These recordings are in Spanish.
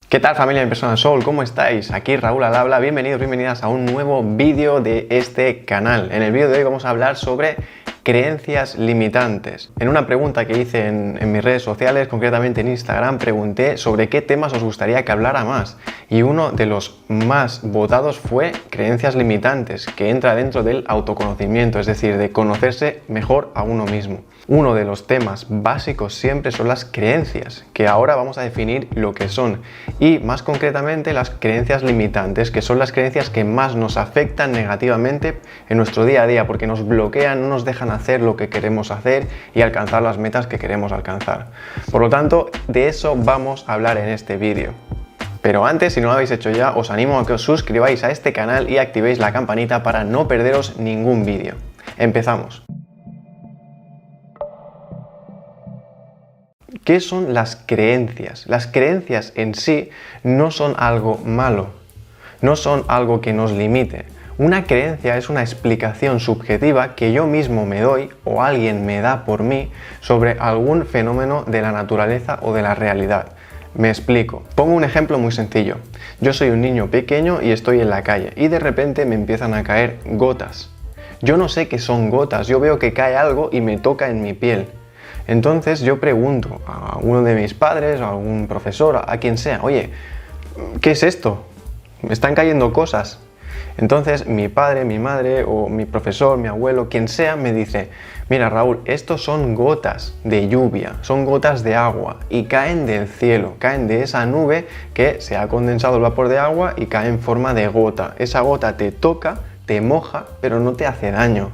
¿Qué tal, familia de Personal Soul? ¿Cómo estáis? Aquí Raúl al habla. Bienvenidos, bienvenidas a un nuevo vídeo de este canal. En el vídeo de hoy vamos a hablar sobre creencias limitantes. En una pregunta que hice en mis redes sociales, concretamente en Instagram, pregunté sobre qué temas os gustaría que hablara más. Y uno de los más votados fue creencias limitantes, que entra dentro del autoconocimiento, es decir, de conocerse mejor a uno mismo. Uno de los temas básicos siempre son las creencias, que ahora vamos a definir lo que son. Y más concretamente las creencias limitantes, que son las creencias que más nos afectan negativamente en nuestro día a día, porque nos bloquean, no nos dejan hacer lo que queremos hacer y alcanzar las metas que queremos alcanzar. Por lo tanto, de eso vamos a hablar en este vídeo. Pero antes, si no lo habéis hecho ya, os animo a que os suscribáis a este canal y activéis la campanita para no perderos ningún vídeo. Empezamos. ¿Qué son las creencias? Las creencias en sí no son algo malo, no son algo que nos limite. Una creencia es una explicación subjetiva que yo mismo me doy o alguien me da por mí sobre algún fenómeno de la naturaleza o de la realidad. Me explico. Pongo un ejemplo muy sencillo. Yo soy un niño pequeño y estoy en la calle y de repente me empiezan a caer gotas. Yo no sé qué son gotas, yo veo que cae algo y me toca en mi piel. Entonces yo pregunto a uno de mis padres, a algún profesor, a quien sea, oye, ¿qué es esto? Me están cayendo cosas. Entonces mi padre, mi madre o mi profesor, mi abuelo, quien sea, me dice, mira Raúl, estos son gotas de lluvia, son gotas de agua y caen del cielo, caen de esa nube que se ha condensado el vapor de agua y cae en forma de gota. Esa gota te toca, te moja, pero no te hace daño.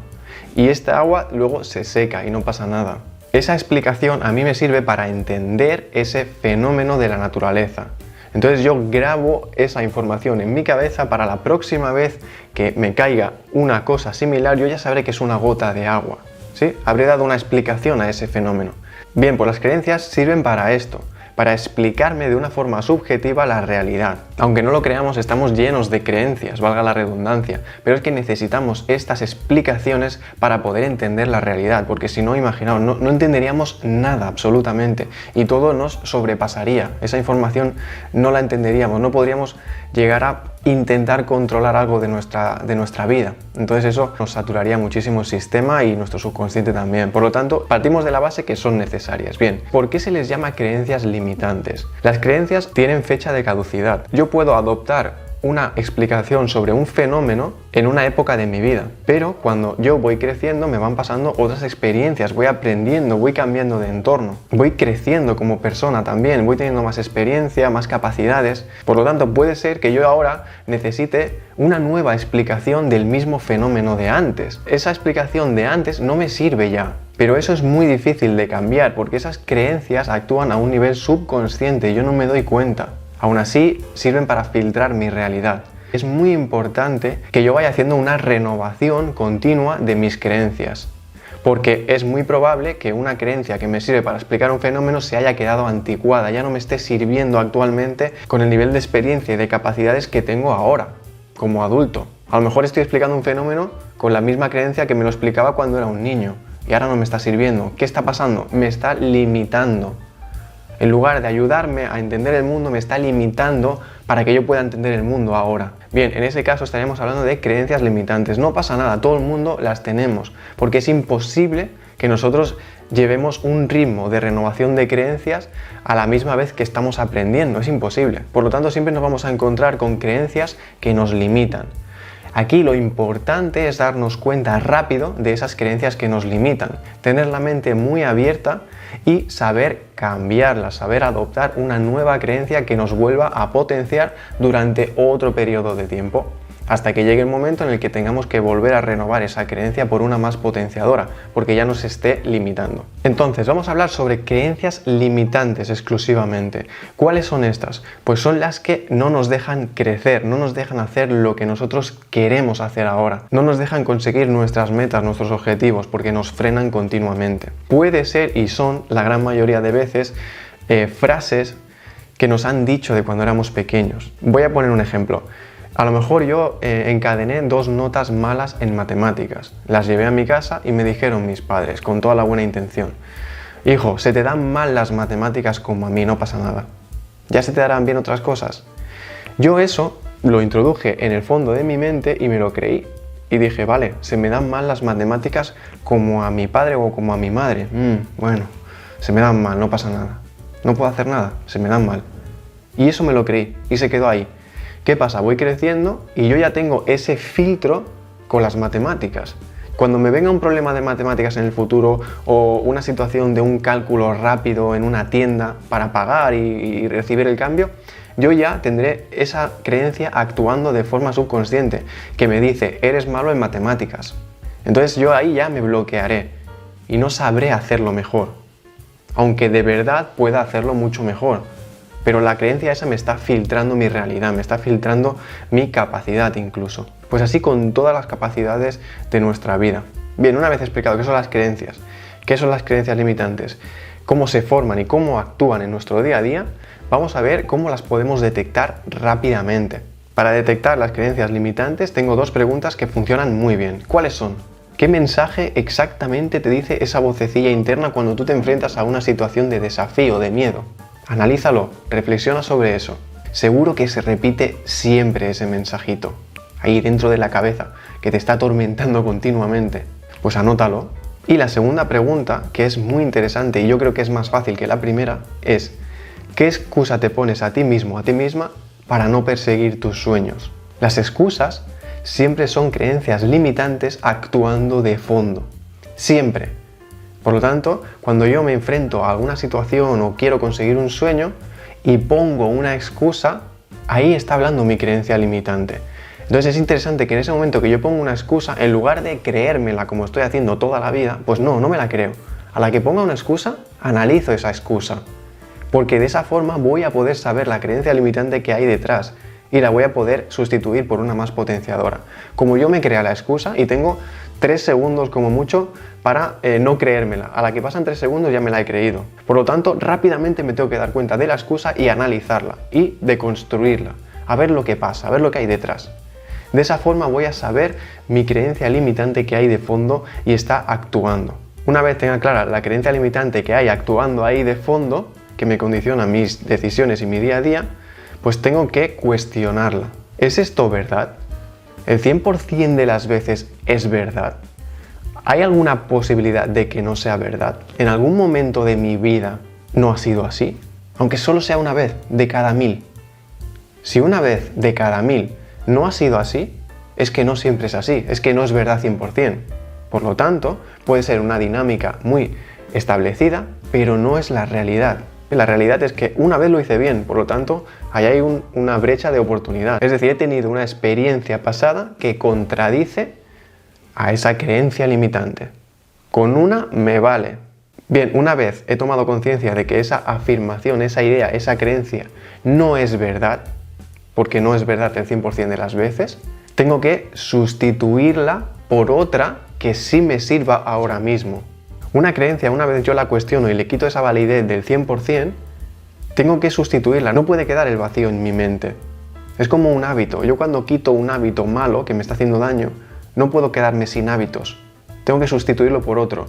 Y esta agua luego se seca y no pasa nada. Esa explicación a mí me sirve para entender ese fenómeno de la naturaleza. Entonces yo grabo esa información en mi cabeza para la próxima vez que me caiga una cosa similar, yo ya sabré que es una gota de agua, ¿sí? Habré dado una explicación a ese fenómeno. Bien, pues las creencias sirven para esto, para explicarme de una forma subjetiva la realidad. Aunque no lo creamos, estamos llenos de creencias, valga la redundancia, pero es que necesitamos estas explicaciones para poder entender la realidad, porque si no, imaginaos, no entenderíamos nada absolutamente y todo nos sobrepasaría. Esa información no la entenderíamos, no podríamos llegar a intentar controlar algo de nuestra vida. Entonces eso nos saturaría muchísimo el sistema y nuestro subconsciente también. Por lo tanto, partimos de la base que son necesarias. Bien, ¿por qué se les llama creencias limitantes? Las creencias tienen fecha de caducidad. Yo puedo adoptar una explicación sobre un fenómeno en una época de mi vida, pero cuando yo voy creciendo me van pasando otras experiencias, voy aprendiendo, voy cambiando de entorno, voy creciendo como persona también, voy teniendo más experiencia, más capacidades. Por lo tanto, puede ser que yo ahora necesite una nueva explicación del mismo fenómeno de antes. Esa explicación de antes no me sirve ya. Pero eso es muy difícil de cambiar porque esas creencias actúan a un nivel subconsciente y yo no me doy cuenta. Aún así, sirven para filtrar mi realidad. Es muy importante que yo vaya haciendo una renovación continua de mis creencias, porque es muy probable que una creencia que me sirve para explicar un fenómeno se haya quedado anticuada, ya no me esté sirviendo actualmente con el nivel de experiencia y de capacidades que tengo ahora, como adulto. A lo mejor estoy explicando un fenómeno con la misma creencia que me lo explicaba cuando era un niño, y ahora no me está sirviendo. ¿Qué está pasando? Me está limitando. En lugar de ayudarme a entender el mundo, me está limitando para que yo pueda entender el mundo ahora. Bien, en ese caso estaríamos hablando de creencias limitantes. No pasa nada, todo el mundo las tenemos, porque es imposible que nosotros llevemos un ritmo de renovación de creencias a la misma vez que estamos aprendiendo. Es imposible. Por lo tanto, siempre nos vamos a encontrar con creencias que nos limitan. Aquí lo importante es darnos cuenta rápido de esas creencias que nos limitan, tener la mente muy abierta y saber cambiarla, saber adoptar una nueva creencia que nos vuelva a potenciar durante otro periodo de tiempo, hasta que llegue el momento en el que tengamos que volver a renovar esa creencia por una más potenciadora, porque ya nos esté limitando. Entonces, vamos a hablar sobre creencias limitantes exclusivamente. ¿Cuáles son estas? Pues son las que no nos dejan crecer, no nos dejan hacer lo que nosotros queremos hacer ahora, no nos dejan conseguir nuestras metas, nuestros objetivos, porque nos frenan continuamente. Puede ser, y son la gran mayoría de veces, frases que nos han dicho de cuando éramos pequeños. Voy a poner un ejemplo. A lo mejor yo encadené 2 notas malas en matemáticas. Las llevé a mi casa y me dijeron mis padres, con toda la buena intención: hijo, se te dan mal las matemáticas como a mí, no pasa nada. Ya se te darán bien otras cosas. Yo eso lo introduje en el fondo de mi mente y me lo creí. Y dije, vale, se me dan mal las matemáticas como a mi padre o como a mi madre. Bueno, se me dan mal, no pasa nada. No puedo hacer nada, se me dan mal. Y eso me lo creí y se quedó ahí. ¿Qué pasa? Voy creciendo y yo ya tengo ese filtro con las matemáticas. Cuando me venga un problema de matemáticas en el futuro o una situación de un cálculo rápido en una tienda para pagar y recibir el cambio, yo ya tendré esa creencia actuando de forma subconsciente que me dice, eres malo en matemáticas. Entonces yo ahí ya me bloquearé y no sabré hacerlo mejor, aunque de verdad pueda hacerlo mucho mejor. Pero la creencia esa me está filtrando mi realidad, me está filtrando mi capacidad incluso. Pues así con todas las capacidades de nuestra vida. Bien, una vez explicado qué son las creencias limitantes, cómo se forman y cómo actúan en nuestro día a día, vamos a ver cómo las podemos detectar rápidamente. Para detectar las creencias limitantes tengo dos preguntas que funcionan muy bien. ¿Cuáles son? ¿Qué mensaje exactamente te dice esa vocecilla interna cuando tú te enfrentas a una situación de desafío, de miedo? Analízalo, reflexiona sobre eso. Seguro que se repite siempre ese mensajito, ahí dentro de la cabeza, que te está atormentando continuamente. Pues anótalo. Y la segunda pregunta, que es muy interesante y yo creo que es más fácil que la primera, es ¿qué excusa te pones a ti mismo, a ti misma, para no perseguir tus sueños? Las excusas siempre son creencias limitantes actuando de fondo. Siempre. Por lo tanto, cuando yo me enfrento a alguna situación o quiero conseguir un sueño y pongo una excusa, ahí está hablando mi creencia limitante. Entonces es interesante que en ese momento que yo pongo una excusa, en lugar de creérmela como estoy haciendo toda la vida, pues no me la creo. A la que ponga una excusa, analizo esa excusa. Porque de esa forma voy a poder saber la creencia limitante que hay detrás y la voy a poder sustituir por una más potenciadora. Como yo me crea la excusa y tengo 3 segundos como mucho para no creérmela. A la que pasan 3 segundos ya me la he creído. Por lo tanto, rápidamente me tengo que dar cuenta de la excusa y analizarla y deconstruirla. A ver lo que pasa, a ver lo que hay detrás. De esa forma voy a saber mi creencia limitante que hay de fondo y está actuando. Una vez tenga clara la creencia limitante que hay actuando ahí de fondo, que me condiciona mis decisiones y mi día a día, pues tengo que cuestionarla. ¿Es esto verdad? ¿El 100% de las veces es verdad? ¿Hay alguna posibilidad de que no sea verdad? ¿En algún momento de mi vida no ha sido así? Aunque solo sea una vez de cada 1000. Si una vez de cada 1000 no ha sido así, es que no siempre es así, es que no es verdad 100%. Por lo tanto, puede ser una dinámica muy establecida, pero no es la realidad. La realidad es que una vez lo hice bien, por lo tanto, ahí hay una brecha de oportunidad. Es decir, he tenido una experiencia pasada que contradice a esa creencia limitante. Con una me vale. Bien, una vez he tomado conciencia de que esa afirmación, esa idea, esa creencia no es verdad, porque no es verdad el 100% de las veces, tengo que sustituirla por otra que sí me sirva ahora mismo. Una creencia, una vez yo la cuestiono y le quito esa validez del 100%, tengo que sustituirla, no puede quedar el vacío en mi mente. Es como un hábito. Yo cuando quito un hábito malo que me está haciendo daño, no puedo quedarme sin hábitos. Tengo que sustituirlo por otro,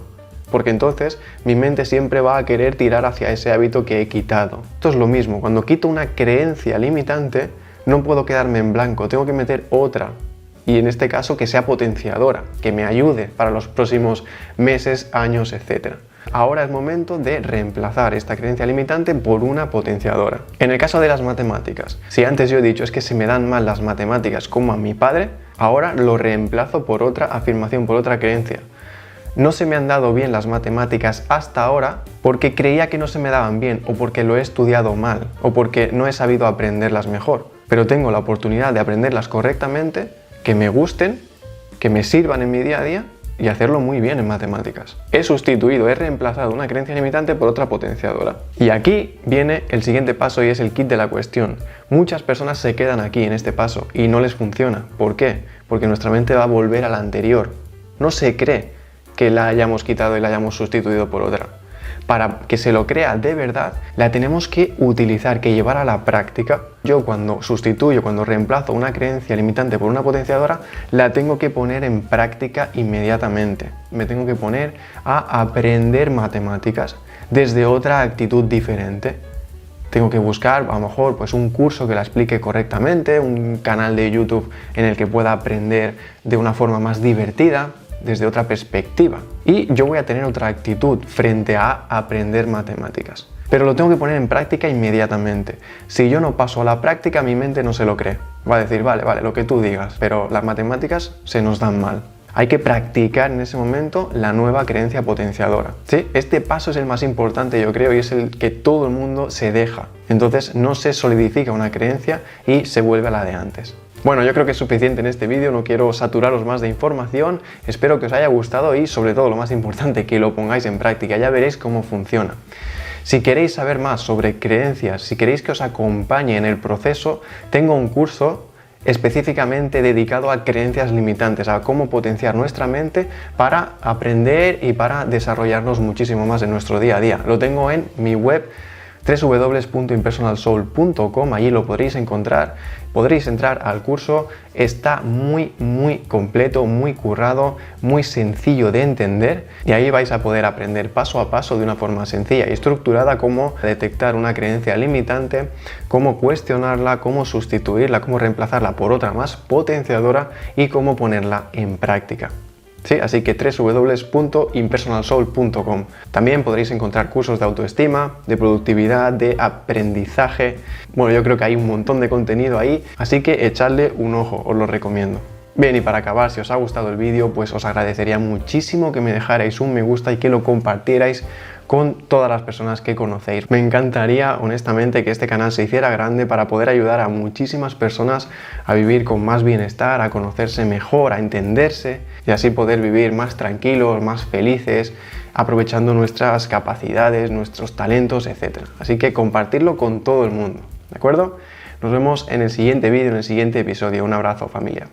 porque entonces mi mente siempre va a querer tirar hacia ese hábito que he quitado. Esto es lo mismo, cuando quito una creencia limitante, no puedo quedarme en blanco, tengo que meter otra. Y en este caso que sea potenciadora, que me ayude para los próximos meses, años, etc. Ahora es momento de reemplazar esta creencia limitante por una potenciadora. En el caso de las matemáticas, si antes yo he dicho es que se me dan mal las matemáticas como a mi padre, ahora lo reemplazo por otra afirmación, por otra creencia. No se me han dado bien las matemáticas hasta ahora porque creía que no se me daban bien o porque lo he estudiado mal o porque no he sabido aprenderlas mejor. Pero tengo la oportunidad de aprenderlas correctamente, que me gusten, que me sirvan en mi día a día y hacerlo muy bien en matemáticas. He sustituido, he reemplazado una creencia limitante por otra potenciadora. Y aquí viene el siguiente paso y es el kit de la cuestión. Muchas personas se quedan aquí en este paso y no les funciona. ¿Por qué? Porque nuestra mente va a volver a la anterior. No se cree que la hayamos quitado y la hayamos sustituido por otra. Para que se lo crea de verdad, la tenemos que utilizar, que llevar a la práctica. Yo cuando sustituyo, cuando reemplazo una creencia limitante por una potenciadora, la tengo que poner en práctica inmediatamente. Me tengo que poner a aprender matemáticas desde otra actitud diferente. Tengo que buscar a lo mejor pues un curso que la explique correctamente, un canal de YouTube en el que pueda aprender de una forma más divertida, desde otra perspectiva. Y yo voy a tener otra actitud frente a aprender matemáticas. Pero lo tengo que poner en práctica inmediatamente. Si yo no paso a la práctica, mi mente no se lo cree. Va a decir, vale, lo que tú digas, pero las matemáticas se nos dan mal. Hay que practicar en ese momento la nueva creencia potenciadora. ¿Sí? Este paso es el más importante, yo creo, y es el que todo el mundo se deja. Entonces no se solidifica una creencia y se vuelve a la de antes. Bueno, yo creo que es suficiente en este vídeo, no quiero saturaros más de información, espero que os haya gustado y sobre todo lo más importante, que lo pongáis en práctica, ya veréis cómo funciona. Si queréis saber más sobre creencias, si queréis que os acompañe en el proceso, tengo un curso específicamente dedicado a creencias limitantes, a cómo potenciar nuestra mente para aprender y para desarrollarnos muchísimo más en nuestro día a día. Lo tengo en mi web www.impersonalsoul.com, allí lo podréis encontrar, podréis entrar al curso, está muy completo, muy currado, muy sencillo de entender y ahí vais a poder aprender paso a paso de una forma sencilla y estructurada cómo detectar una creencia limitante, cómo cuestionarla, cómo sustituirla, cómo reemplazarla por otra más potenciadora y cómo ponerla en práctica. Sí, así que www.impersonalsoul.com. También podréis encontrar cursos de autoestima, de productividad, de aprendizaje. Bueno, yo creo que hay un montón de contenido ahí, así que echadle un ojo, os lo recomiendo. Bien, y para acabar, si os ha gustado el vídeo, pues os agradecería muchísimo que me dejarais un me gusta y que lo compartierais con todas las personas que conocéis. Me encantaría, honestamente, que este canal se hiciera grande para poder ayudar a muchísimas personas a vivir con más bienestar, a conocerse mejor, a entenderse y así poder vivir más tranquilos, más felices, aprovechando nuestras capacidades, nuestros talentos, etc. Así que compartirlo con todo el mundo, ¿de acuerdo? Nos vemos en el siguiente vídeo, en el siguiente episodio. Un abrazo, familia.